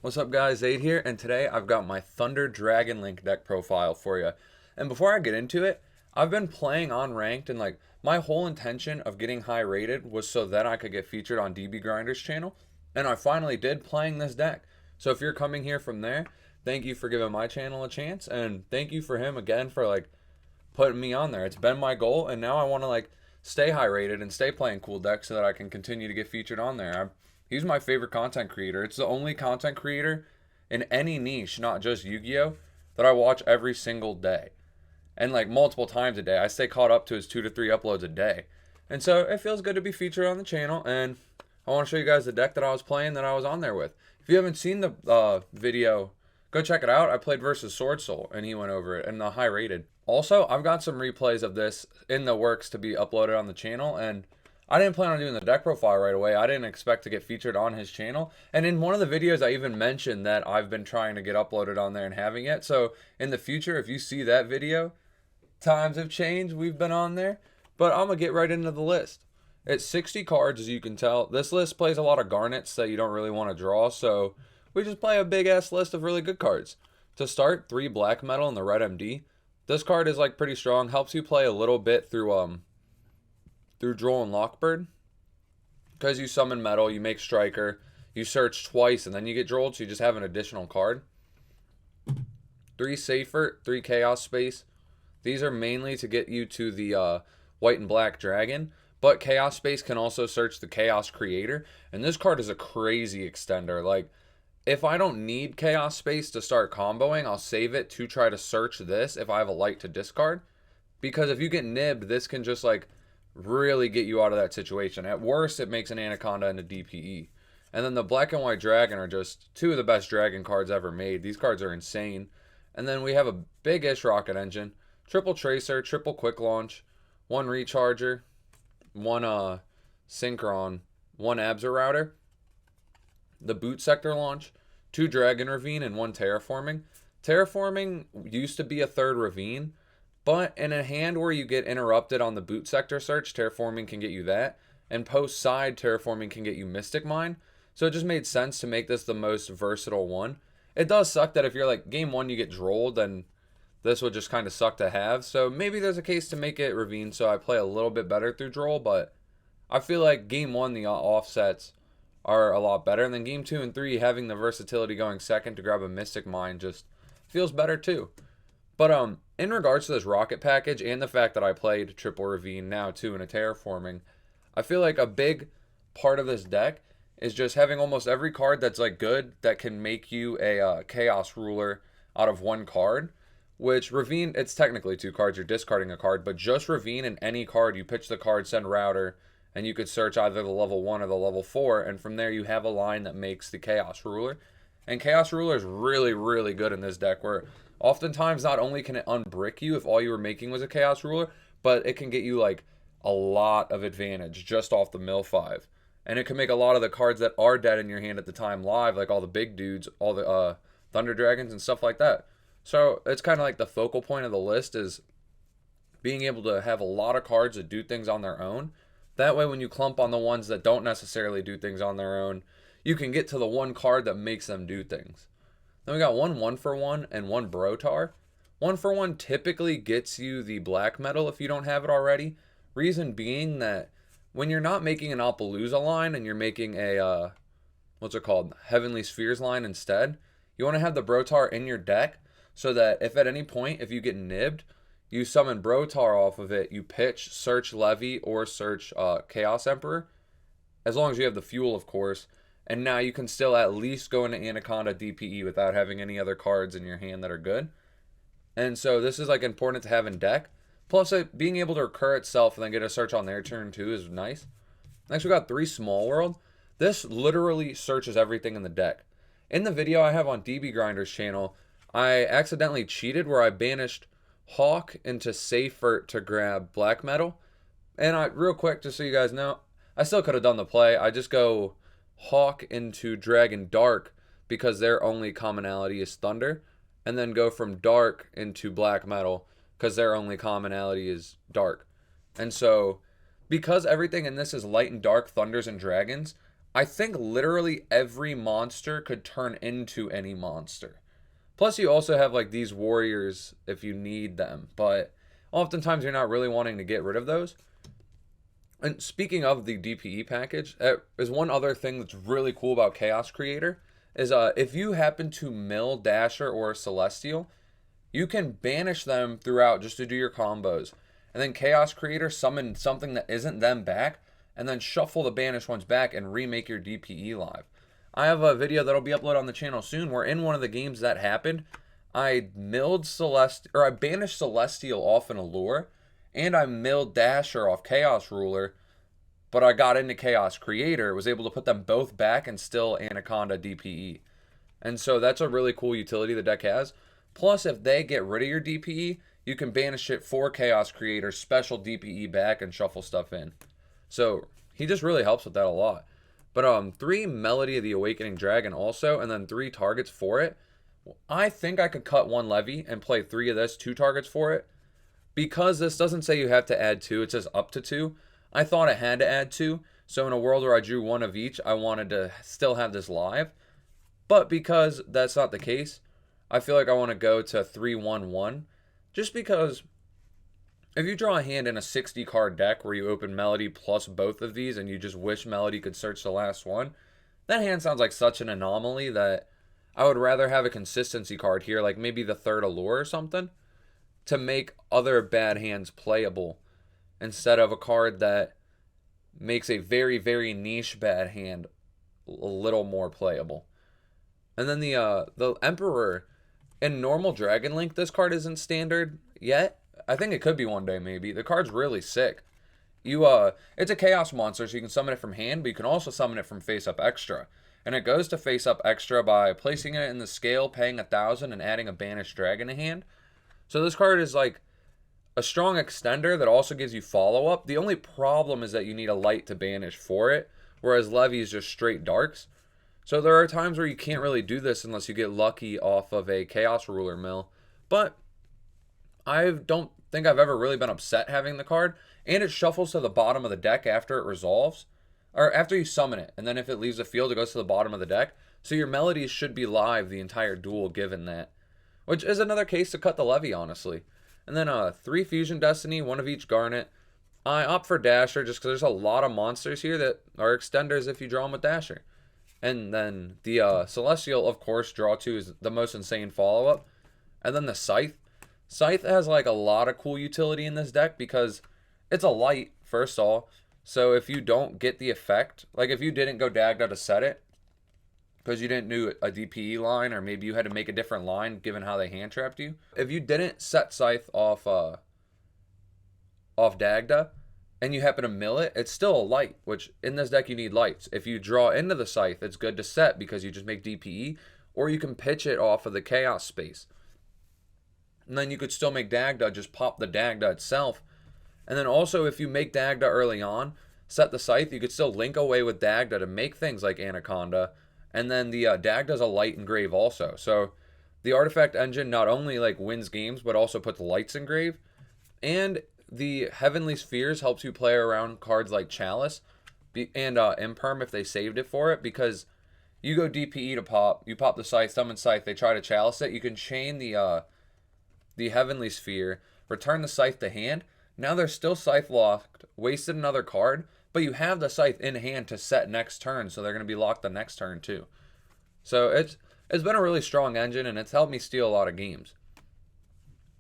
What's up guys, Zaid here, and today I've got my Thunder Dragon Link deck profile for you. And before I get into it, I've been playing on ranked, and like my whole intention of getting high rated was so that I could get featured on DB Grinder's channel, and I finally did playing this deck. So if you're coming here from there, thank you for giving my channel a chance, and thank you for him again for like putting me on there. It's been my goal, and now I want to like stay high rated and stay playing cool decks so that I can continue to get featured on there. He's my favorite content creator. It's the only content creator in any niche, not just Yu-Gi-Oh, that I watch every single day. And like multiple times a day. I stay caught up to his 2 to 3 uploads a day. And so it feels good to be featured on the channel, and I want to show you guys the deck that I was playing that I was on there with. If you haven't seen the video, go check it out. I played versus Sword Soul, and he went over it, and the high rated. Also, I've got some replays of this in the works to be uploaded on the channel, and I didn't plan on doing the deck profile right away. I didn't expect to get featured on his channel. And in one of the videos, I even mentioned that I've been trying to get uploaded on there and haven't yet. So in the future, if you see that video, times have changed. We've been on there. But I'm going to get right into the list. It's 60 cards, as you can tell. This list plays a lot of garnets that you don't really want to draw. So we just play a big-ass list of really good cards. To start, 3 black metal in the red MD. This card is like pretty strong. Helps you play a little bit through Droll and Lockbird, because you summon metal, you make striker, you search twice, and then you get Drolled, so you just have an additional card. 3 Safer, 3 Chaos Space. These are mainly to get you to the white and black dragon, but Chaos Space can also search the Chaos Creator, and this card is a crazy extender. Like, if I don't need Chaos Space to start comboing, I'll save it to try to search this if I have a light to discard, because if you get nibbed, this can just like really get you out of that situation. At worst, it makes an Anaconda into DPE. And then the black and white dragon are just 2 of the best dragon cards ever made. These cards are insane. And then we have a big-ish rocket engine, triple tracer, triple quick launch, 1 recharger, 1 synchron, 1 Absor router, the boot sector launch, 2 dragon ravine, and 1 terraforming. Terraforming used to be a 3rd ravine, but in a hand where you get interrupted on the boot sector search, terraforming can get you that. And post side, terraforming can get you Mystic Mine. So it just made sense to make this the most versatile one. It does suck that if you're like game 1 you get drolled, then this would just kind of suck to have. So maybe there's a case to make it ravine so I play a little bit better through droll. But I feel like game 1 the offsets are a lot better. And then game 2 and 3 having the versatility going second to grab a Mystic Mine just feels better too. But in regards to this rocket package and the fact that I played triple ravine now too in a terraforming, I feel like a big part of this deck is just having almost every card that's like good that can make you a chaos ruler out of 1 card. Which ravine, it's technically 2 cards, you're discarding a card, but just ravine and any card, you pitch the card, send router, and you could search either the level 1 or the level 4, and from there you have a line that makes the chaos ruler. And chaos ruler is really, really good in this deck, where oftentimes not only can it unbrick you if all you were making was a chaos ruler, but it can get you like a lot of advantage just off the mill 5. And it can make a lot of the cards that are dead in your hand at the time live, like all the big dudes, all the Thunder Dragons and stuff like that. So it's kind of like the focal point of the list is being able to have a lot of cards that do things on their own. That way when you clump on the ones that don't necessarily do things on their own, you can get to the 1 card that makes them do things. Then we got 1 for 1 and 1 Brotar. 1 for 1 typically gets you the black metal if you don't have it already. Reason being that when you're not making an Appaloosa line and you're making a, what's it called, Heavenly Spheres line instead, you want to have the Brotar in your deck so that if at any point, if you get nibbed, you summon Brotar off of it, you pitch, search Levy, or search Chaos Emperor, as long as you have the fuel, of course. And now you can still at least go into Anaconda DPE without having any other cards in your hand that are good. And so this is like important to have in deck. Plus being able to recur itself and then get a search on their turn too is nice. Next we got 3 Small World. This literally searches everything in the deck. In the video I have on DB Grinder's channel, I accidentally cheated where I banished Hawk into Safer to grab black metal. And real quick, just so you guys know, I still could have done the play. I just go Hawk into Dragon Dark because their only commonality is Thunder, and then go from Dark into Black Metal because their only commonality is Dark. And so because everything in this is light and dark, thunders and dragons, I think literally every monster could turn into any monster. Plus, you also have like these warriors if you need them, but oftentimes you're not really wanting to get rid of those. And speaking of the DPE package, is one other thing that's really cool about Chaos Creator is if you happen to mill Dasher or Celestial, you can banish them throughout just to do your combos. And then Chaos Creator summon something that isn't them back, and then shuffle the banished ones back and remake your DPE live. I have a video that'll be uploaded on the channel soon where in one of the games that happened, I milled I banished Celestial off an Allure, and I milled Dasher off Chaos Ruler, but I got into Chaos Creator, was able to put them both back and still Anaconda DPE. And so that's a really cool utility the deck has. Plus, if they get rid of your DPE, you can banish it for Chaos Creator, special DPE back, and shuffle stuff in. So he just really helps with that a lot. But 3 Melody of the Awakening Dragon also, and then 3 targets for it. I think I could cut 1 Levy and play 3 of this, 2 targets for it. Because this doesn't say you have to add 2, it says up to 2. I thought I had to add 2. So in a world where I drew 1 of each, I wanted to still have this live. But because that's not the case, I feel like I want to go to 3-1-1. Just because if you draw a hand in a 60 card deck where you open Melody plus both of these and you just wish Melody could search the last one, that hand sounds like such an anomaly that I would rather have a consistency card here, like maybe the 3rd Allure or something, to make other bad hands playable instead of a card that makes a very, very niche bad hand a little more playable. And then the Emperor, in normal Dragon Link, this card isn't standard yet. I think it could be one day maybe. The card's really sick. It's a chaos monster, so you can summon it from hand, but you can also summon it from face up extra. And it goes to face up extra by placing it in the scale, paying 1,000, and adding a banished dragon to hand. So this card is like a strong extender that also gives you follow up. The only problem is that you need a light to banish for it, whereas Levy is just straight darks. So there are times where you can't really do this unless you get lucky off of a Chaos Ruler mill. But I don't think I've ever really been upset having the card. And it shuffles to the bottom of the deck after it resolves. Or after you summon it. And then if it leaves the field, it goes to the bottom of the deck. So your melodies should be live the entire duel given that. Which is another case to cut the Levy, honestly. And then 3 Fusion Destiny, 1 of each Garnet. I opt for Dasher just because there's a lot of monsters here that are extenders if you draw them with Dasher. And then the Celestial, of course, draw 2 is the most insane follow-up. And then the Scythe. Scythe has like a lot of cool utility in this deck because it's a light, first of all. So if you don't get the effect, like if you didn't go Dagda to set it, because you didn't do a DPE line, or maybe you had to make a different line given how they hand trapped you. If you didn't set Scythe off Dagda, and you happen to mill it, it's still a light, which in this deck you need lights. If you draw into the Scythe, it's good to set because you just make DPE, or you can pitch it off of the Chaos space. And then you could still make Dagda, just pop the Dagda itself. And then also if you make Dagda early on, set the Scythe, you could still link away with Dagda to make things like Anaconda. And then the Dagda's a light engrave also. So the artifact engine not only like wins games, but also puts lights in grave. And the Heavenly Spheres helps you play around cards like Chalice and Imperm if they saved it for it, because you go DPE to pop, you pop the Scythe, summon Scythe, they try to Chalice it, you can chain the Heavenly Sphere, return the Scythe to hand. Now they're still Scythe locked, wasted another card, but you have the Scythe in hand to set next turn, so they're going to be locked the next turn too. So it's been a really strong engine, and it's helped me steal a lot of games.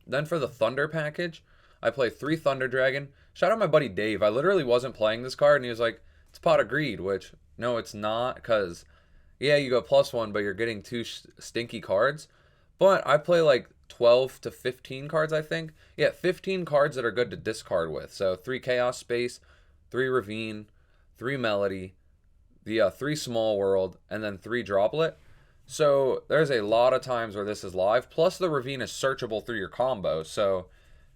Then for the Thunder package, I play 3 Thunder Dragon. Shout out my buddy Dave. I literally wasn't playing this card, and he was like, it's Pot of Greed, which, no, it's not, because, yeah, you go +1, but you're getting 2 stinky cards. But I play like 12 to 15 cards, I think. Yeah, 15 cards that are good to discard with. So 3 Chaos Space, 3 Ravine, 3 Melody, the 3 Small World, and then 3 Droplet. So there's a lot of times where this is live. Plus the Ravine is searchable through your combo. So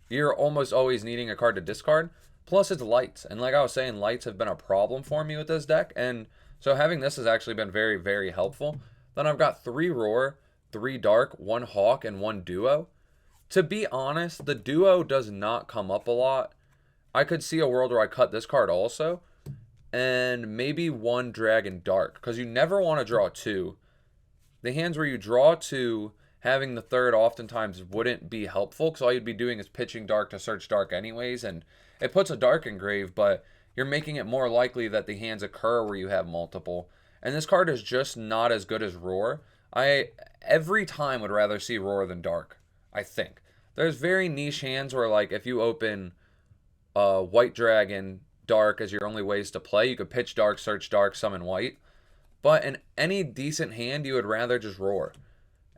you're almost always needing a card to discard. Plus it's lights. And like I was saying, lights have been a problem for me with this deck. And so having this has actually been very, very helpful. Then I've got 3 Roar, 3 Dark, 1 Hawk, and 1 Duo. To be honest, the Duo does not come up a lot. I could see a world where I cut this card also. and maybe one Dragon Dark, because you never want to draw two. The hands where you draw two, having the third oftentimes wouldn't be helpful, because all you'd be doing is pitching dark to search dark anyways, and it puts a dark engrave, but you're making it more likely that the hands occur where you have multiple. And this card is just not as good as Roar. I every time would rather see Roar than Dark, I think. There's very niche hands where, like, if you open White Dragon, Dark as your only ways to play, you could pitch Dark, search Dark, summon White. But in any decent hand, you would rather just Roar.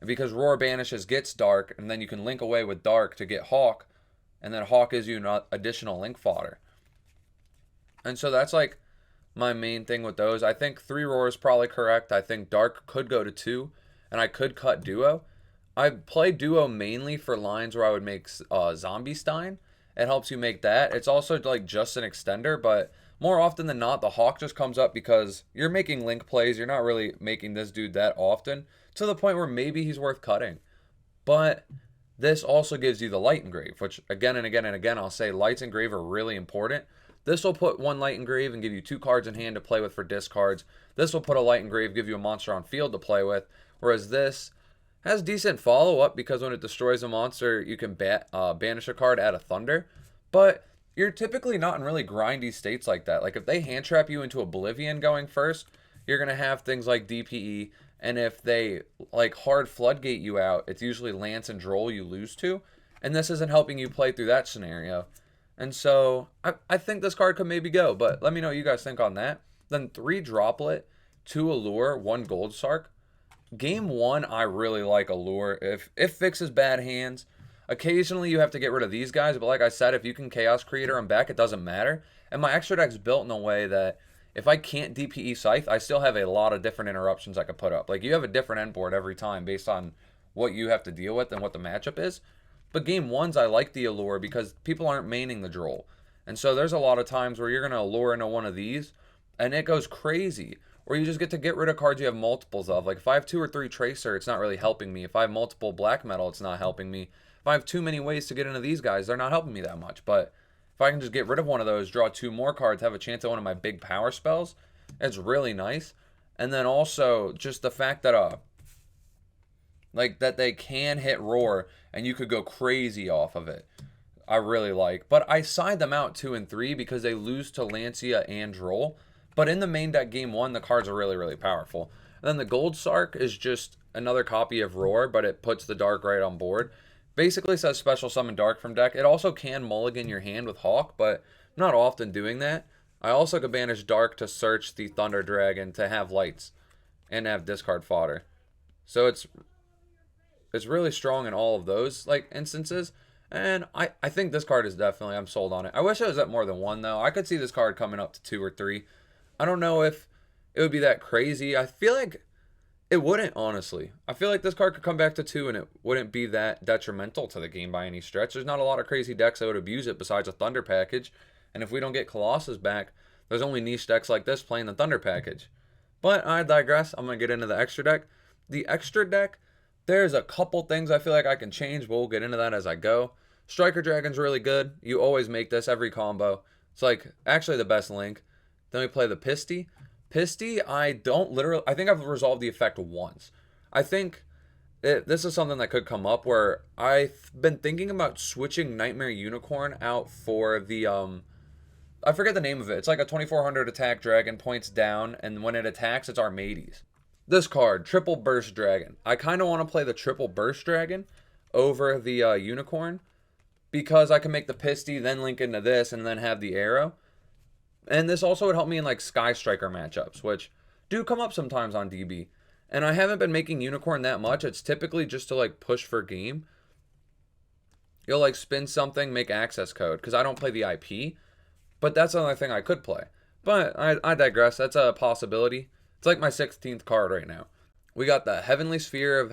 Because Roar banishes, gets Dark, and then you can link away with Dark to get Hawk, and then Hawk gives you an additional link fodder. And so that's like my main thing with those. I think 3 Roar is probably correct. I think Dark could go to 2, and I could cut Duo. I play Duo mainly for lines where I would make Zombie Stein. It helps you make that. It's also like just an extender, but more often than not, the Hawk just comes up because you're making link plays. You're not really making this dude that often, to the point where maybe he's worth cutting. But this also gives you the Light Engrave, which again and again and again, I'll say Lights Engrave are really important. This will put 1 Light Engrave and give you 2 cards in hand to play with for discards. This will put a Light Engrave, give you a monster on field to play with. Whereas this has decent follow-up because when it destroys a monster, you can banish a card, add a Thunder. But you're typically not in really grindy states like that. Like if they hand trap you into Oblivion going first, you're going to have things like DPE. And if they like hard floodgate you out, it's usually Lance and Droll you lose to. And this isn't helping you play through that scenario. And so I think this card could maybe go, but let me know what you guys think on that. Then 3 Droplet, 2 Allure, 1 Gold Sark. Game 1, I really like Allure. If it fixes bad hands, occasionally you have to get rid of these guys, but like I said, if you can Chaos Creator them back, it doesn't matter. And my extra deck's built in a way that if I can't DPE Scythe, I still have a lot of different interruptions I could put up. Like you have a different end board every time based on what you have to deal with and what the matchup is. But game 1s, I like the Allure because people aren't maining the Droll. And so there's a lot of times where you're going to Allure into one of these, and it goes crazy. Or you just get to get rid of cards you have multiples of. Like if I have 2 or 3 Tracer, it's not really helping me. If I have multiple Black Metal, it's not helping me. If I have too many ways to get into these guys, they're not helping me that much. But if I can just get rid of one of those, draw 2 more cards, have a chance at one of my big power spells, it's really nice. And then also just the fact that like that they can hit Roar and you could go crazy off of it, I really like. But I side them out 2 and 3 because they lose to Lancia and Droll. But in the main deck game 1, the cards are really, really powerful. And then the Gold Sark is just another copy of Roar, but it puts the Dark right on board. Basically says special summon Dark from deck. It also can mulligan your hand with Hawk, but I'm not often doing that. I also could banish Dark to search the Thunder Dragon to have lights and have discard fodder. So it's really strong in all of those like instances. And I think this card is definitely, I'm sold on it. I wish it was at more than 1 though. I could see this card coming up to 2 or 3. I don't know if it would be that crazy. I feel like it wouldn't, honestly. I feel like this card could come back to 2 and it wouldn't be that detrimental to the game by any stretch. There's not a lot of crazy decks that would abuse it besides a Thunder package. And if we don't get Colossus back, there's only niche decks like this playing the Thunder package. But I digress. I'm going to get into the extra deck. The extra deck, there's a couple things I feel like I can change, but we'll get into that as I go. Striker Dragon's really good. You always make this every combo. It's like actually the best link. Then we play the Pisty. Pisty, I think I've resolved the effect once. I think this is something that could come up where I've been thinking about switching Nightmare Unicorn out for the, I forget the name of it. It's like a 2400 attack dragon, points down, and when it attacks, it's Armades. This card, Triple Burst Dragon. I kind of want to play the Triple Burst Dragon over the Unicorn because I can make the Pisty, then link into this, and then have the arrow. And this also would help me in like Sky Striker matchups, which do come up sometimes on DB. And I haven't been making Unicorn that much. It's typically just to like push for game. You'll like spin something, make access code, because I don't play the IP. But that's another thing I could play. But I digress. That's a possibility. It's like my 16th card right now. We got the Heavenly Sphere of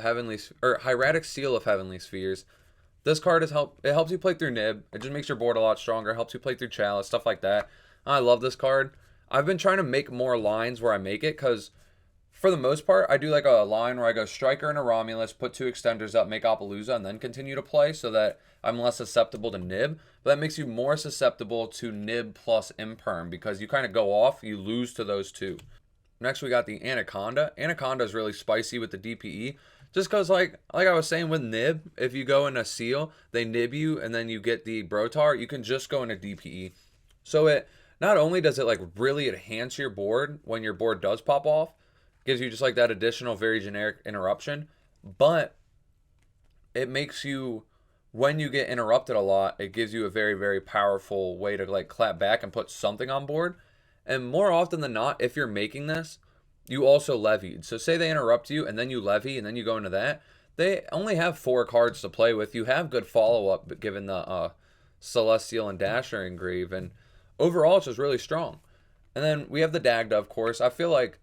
Hieratic Seal of Heavenly Spheres. This card it helps you play through Nib. It just makes your board a lot stronger. Helps you play through Chalice, stuff like that. I love this card. I've been trying to make more lines where I make it because for the most part, I do like a line where I go Striker and a Romulus, put 2 extenders up, make Appaloosa, and then continue to play so that I'm less susceptible to Nib. But that makes you more susceptible to Nib plus Imperm because you kind of go off, you lose to those two. Next, we got the Anaconda. Anaconda is really spicy with the DPE. Just because, like I was saying with Nib, if you go in a Seal, they nib you, and then you get the Brotar, you can just go into DPE. So it not only does it like really enhance your board when your board does pop off, gives you just like that additional very generic interruption, but it makes you, when you get interrupted a lot, it gives you a very, very powerful way to like clap back and put something on board. And more often than not, if you're making this, you also levied. So say they interrupt you and then you levy and then you go into that. They only have 4 cards to play with. You have good follow-up given the Celestial and Dasher Engrave. And overall, it's just really strong. And then we have the Dagda, of course. I feel like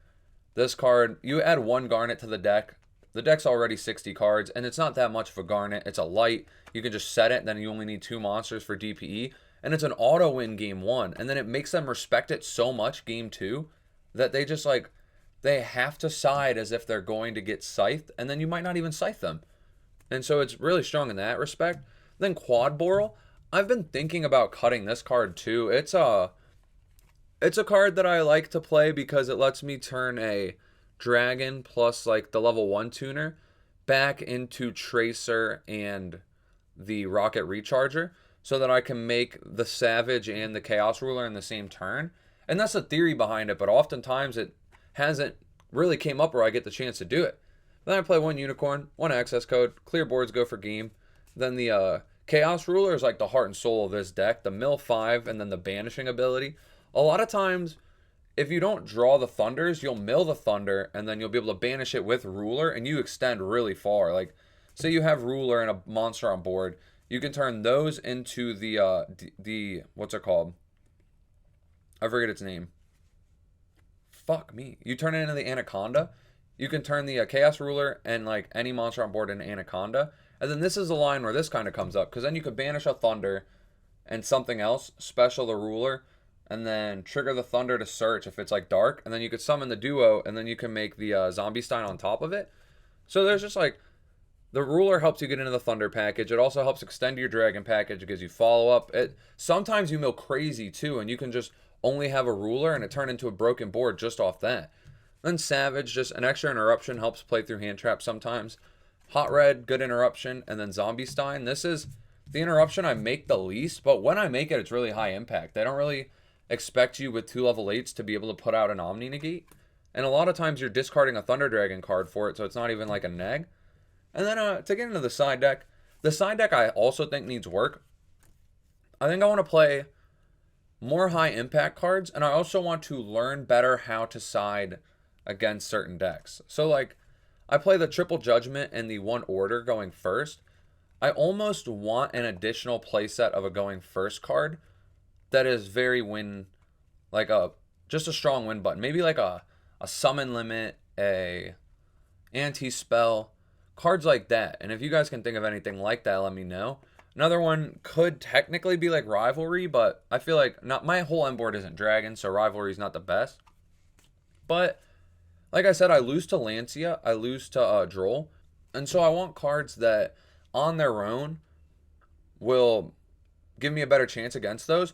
this card, you add 1 Garnet to the deck. The deck's already 60 cards, and it's not that much of a Garnet. It's a light. You can just set it, then you only need 2 monsters for DPE. And it's an auto win game 1. And then it makes them respect it so much game 2 that they just like, they have to side as if they're going to get scythed, and then you might not even scythe them. And so it's really strong in that respect. Then Quad Boral, I've been thinking about cutting this card too. It's a card that I like to play because it lets me turn a dragon plus like the level 1 tuner back into Tracer and the Rocket Recharger so that I can make the Savage and the Chaos Ruler in the same turn. And that's the theory behind it, but oftentimes it hasn't really came up where I get the chance to do it. Then I play 1 Unicorn, 1 access code, clear boards, go for game. Then the Chaos Ruler is like the heart and soul of this deck. The mill 5 and then the banishing ability. A lot of times, if you don't draw the Thunders, you'll mill the Thunder and then you'll be able to banish it with Ruler and you extend really far. Like, say you have Ruler and a monster on board, you can turn those into the what's it called? I forget its name. Fuck me. You turn it into the Anaconda. You can turn the Chaos Ruler and like any monster on board into Anaconda. And then this is the line where this kind of comes up. Because then you could banish a Thunder and something else, special the Ruler, and then trigger the Thunder to search if it's like dark. And then you could summon the Duo, and then you can make the Zombie Stein on top of it. So there's just like, the Ruler helps you get into the Thunder package. It also helps extend your Dragon package. It gives you follow-up. Sometimes you mill crazy too, and you can just only have a Ruler and it turned into a broken board just off that. Then Savage, just an extra interruption, helps play through hand traps sometimes. Hot Red, good interruption. And then Zombie Stein. This is the interruption I make the least, but when I make it, it's really high impact. They don't really expect you with 2 level 8s to be able to put out an Omni Negate. And a lot of times you're discarding a Thunder Dragon card for it, so it's not even like a neg. And then to get into the side deck I also think needs work. I think I want to play more high impact cards, and I also want to learn better how to side against certain decks. So like, I play the Triple Judgment and the 1 Order going first. I almost want an additional playset of a going first card that is very win, like just a strong win button. Maybe like a summon limit, a anti-spell, cards like that. And if you guys can think of anything like that, let me know. Another one could technically be like Rivalry, but I feel like not my whole end board isn't Dragon, so Rivalry is not the best. But like I said, I lose to Lancia, I lose to Droll, and so I want cards that on their own will give me a better chance against those.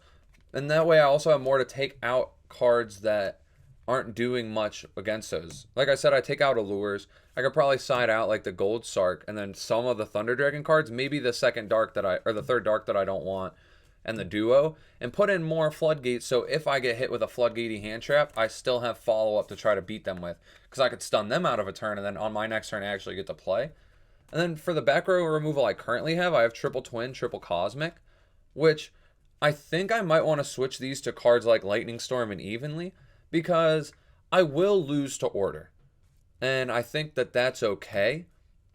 And that way I also have more to take out cards that aren't doing much against those. Like I said, I take out Allures. I could probably side out like the Gold Sark and then some of the Thunder Dragon cards, maybe the second dark or the third dark that I don't want, and the Duo, and put in more Floodgates so if I get hit with a Floodgatey hand trap, I still have follow-up to try to beat them with. Because I could stun them out of a turn, and then on my next turn I actually get to play. And then for the back row removal I currently have, I have Triple Twin, Triple Cosmic, which I think I might want to switch these to cards like Lightning Storm and Evenly, because I will lose to Order. And I think that that's okay,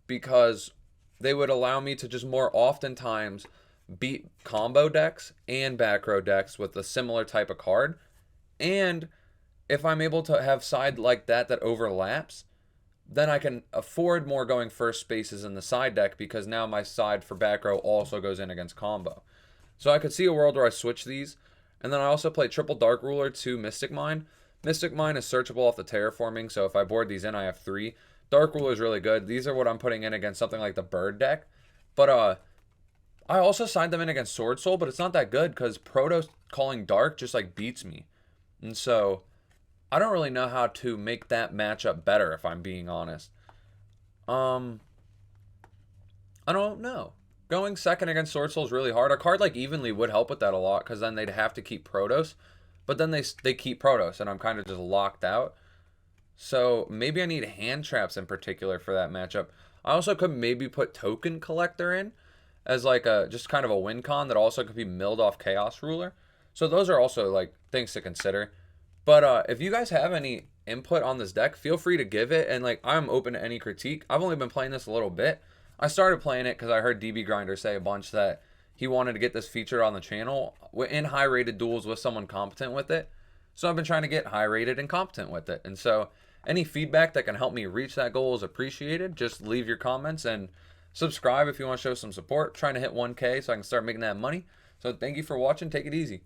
because they would allow me to just more oftentimes beat combo decks and back row decks with a similar type of card. And if I'm able to have side like that overlaps, then I can afford more going first spaces in the side deck, because now my side for back row also goes in against combo. So I could see a world where I switch these. And then I also play Triple Dark Ruler to Mystic Mine. Mystic Mine is searchable off the terraforming, so if I board these in, I have 3. Dark Ruler is really good. These are what I'm putting in against something like the Bird deck. But I also signed them in against Sword Soul, but it's not that good because Proto calling Dark just like beats me. And so I don't really know how to make that matchup better if I'm being honest. Um I don't know. Going second against Sword Soul is really hard. A card like Evenly would help with that a lot because then they'd have to keep Protos. But then they keep Protos and I'm kind of just locked out. So maybe I need hand traps in particular for that matchup. I also could maybe put Token Collector in as like a just kind of a win con that also could be milled off Chaos Ruler. So those are also like things to consider. But if you guys have any input on this deck, feel free to give it. And like I'm open to any critique. I've only been playing this a little bit. I started playing it because I heard DB Grinder say a bunch that he wanted to get this featured on the channel in high rated duels with someone competent with it. So I've been trying to get high rated and competent with it. And so any feedback that can help me reach that goal is appreciated. Just leave your comments and subscribe if you want to show some support. I'm trying to hit 1K so I can start making that money. So thank you for watching. Take it easy.